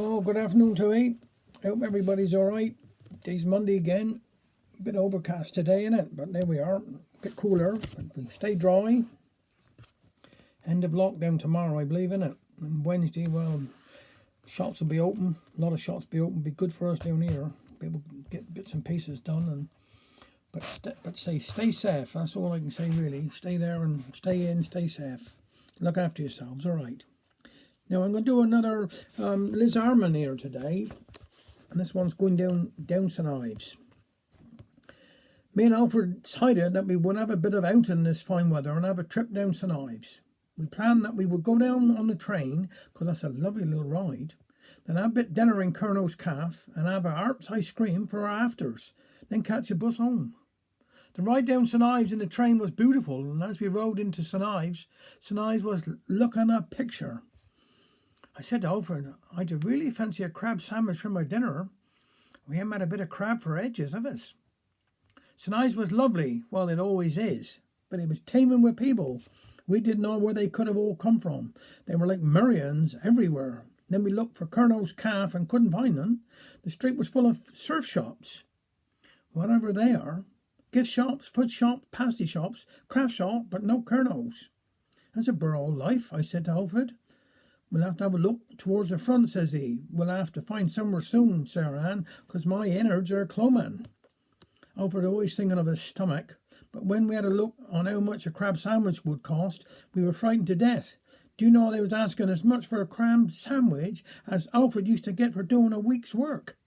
Oh, good afternoon to you. I hope everybody's all right. Today's Monday again. A bit overcast today, innit? But there we are. A bit cooler. But we stay dry. End of lockdown tomorrow, I believe, innit? And Wednesday, well, shops will be open. A lot of shops will be open. Be good for us down here. Be able to get bits and pieces done. But stay safe. That's all I can say, really. Stay there and stay in. Stay safe. Look after yourselves. All right. Now I'm going to do another Liz Arman here today, and this one's going down St Ives. Me and Alfred decided that we would have a bit of outing this fine weather and have a trip down St Ives. We planned that we would go down on the train, because that's a lovely little ride, then have a bit dinner in Colonel's Calf and have a Arts ice cream for our afters, then catch a bus home. The ride down St Ives in the train was beautiful, and as we rode into St Ives was looking a picture. I said to Alfred, I'd really fancy a crab sandwich for my dinner. We haven't had a bit of crab for ages, have us? St Ives was lovely, well, it always is, but it was teeming with people. We didn't know where they could have all come from. They were like millions everywhere. Then we looked for Colonel's Calf and couldn't find them. The street was full of surf shops, whatever they are. Gift shops, food shops, pasty shops, craft shop, but no Colonel's. That's a borough life, I said to Alfred. We'll have to have a look towards the front, says he. We'll have to find somewhere soon, Sarah Ann, because my innards are cloman. Alfred always thinking of his stomach, but when we had a look on how much a crab sandwich would cost, we were frightened to death. Do you know they was asking as much for a crab sandwich as Alfred used to get for doing a week's work?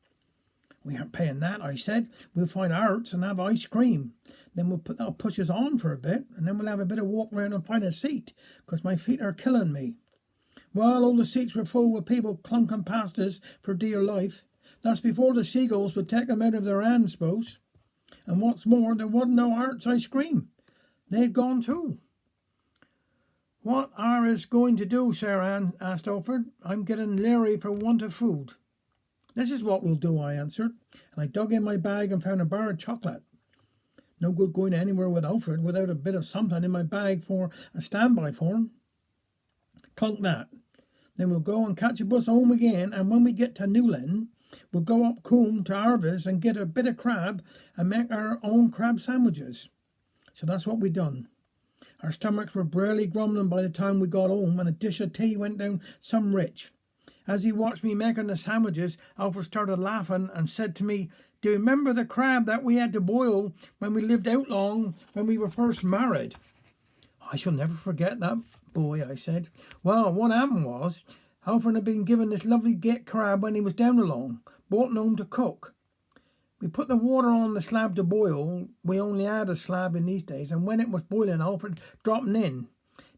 We aren't paying that, I said. We'll find Arts and have ice cream. Then that'll push us on for a bit, and then we'll have a bit of walk round and find a seat, because my feet are killing me. Well, all the seats were full with people clunking past us for dear life. That's before the seagulls would take them out of their hands, suppose. And what's more, there wasn't no Arts ice cream. They'd gone too. What are us going to do, Sarah Ann? Asked Alfred. I'm getting leery for want of food. This is what we'll do, I answered, and I dug in my bag and found a bar of chocolate. No good going anywhere with Alfred without a bit of something in my bag for a standby for him. Clunk that. Then we'll go and catch a bus home again, and when we get to Newlyn, we'll go up Coombe to Arvis and get a bit of crab and make our own crab sandwiches. So that's what we done. Our stomachs were barely grumbling by the time we got home, and a dish of tea went down some rich. As he watched me making the sandwiches, Alfred started laughing and said to me, do you remember the crab that we had to boil when we lived out long when we were first married? I shall never forget that, boy, I said. Well, what happened was, Alfred had been given this lovely get crab when he was down along, brought home to cook. We put the water on the slab to boil. We only had a slab in these days, and when it was boiling, Alfred dropping in.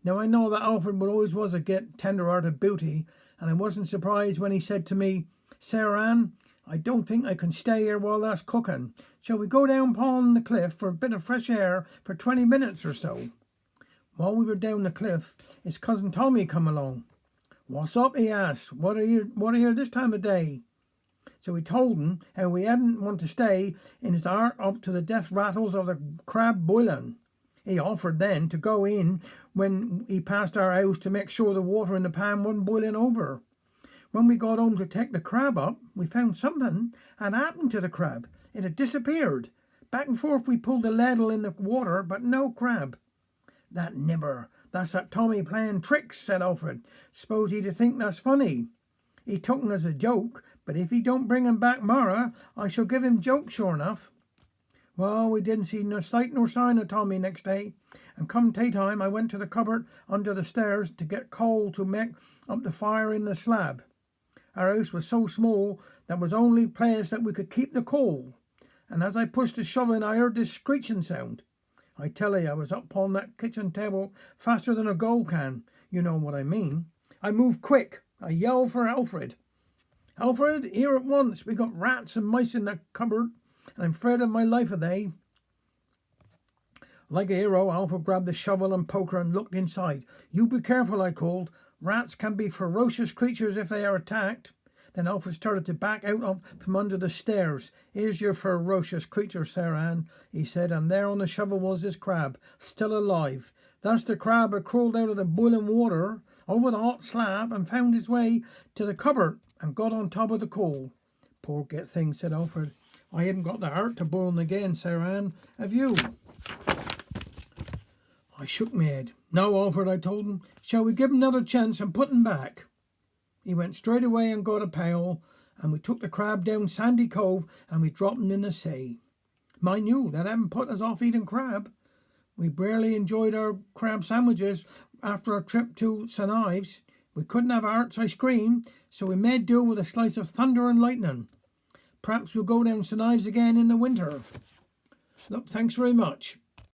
Now, I know that Alfred always was a get tender-hearted beauty, and I wasn't surprised when he said to me, Sarah Ann, I don't think I can stay here while that's cooking. Shall we go down upon the cliff for a bit of fresh air for 20 minutes or so? While we were down the cliff, his cousin Tommy come along. What's up, he asked. What are you here this time of day? So we told him how we hadn't want to stay in his heart up to the death rattles of the crab boiling. He offered then to go in when he passed our house to make sure the water in the pan wasn't boiling over. When we got home to take the crab up, we found something had happened to the crab. It had disappeared. Back and forth we pulled the ladle in the water, but no crab. That nibber, that's that Tommy playing tricks, said Alfred. Suppose he'd think that's funny. He took 'em as a joke, but if he don't bring 'em back Mara, I shall give him joke sure enough. Well, we didn't see no sight nor sign of Tommy next day, and come tea time I went to the cupboard under the stairs to get coal to make up the fire in the slab. Our house was so small that was only place that we could keep the coal, and as I pushed the shovel in I heard this screeching sound. I tell you, I was up on that kitchen table faster than a goal can. You know what I mean. I moved quick. I yelled for Alfred. Alfred, here at once. We got rats and mice in the cupboard, and I'm afraid of my life of they. Like a hero, Alfred grabbed the shovel and poker and looked inside. You be careful, I called. Rats can be ferocious creatures if they are attacked. Then Alfred started to back out from under the stairs. Here's your ferocious creature, Sarah Ann, he said, and there on the shovel was this crab, still alive. That's the crab that crawled out of the boiling water over the hot slab and found his way to the cupboard and got on top of the coal. Poor get thing, said Alfred. I haven't got the heart to boil 'em again, Sarah Ann. Have you? I shook my head. No, Alfred, I told him. Shall we give him another chance and put him back? He went straight away and got a pail, and we took the crab down Sandy Cove and we dropped him in the sea. Mind you, that hadn't put us off eating crab. We barely enjoyed our crab sandwiches after our trip to St Ives. We couldn't have Art's ice cream, so we made do with a slice of thunder and lightning. Perhaps we'll go down St Ives again in the winter. Look, thanks very much.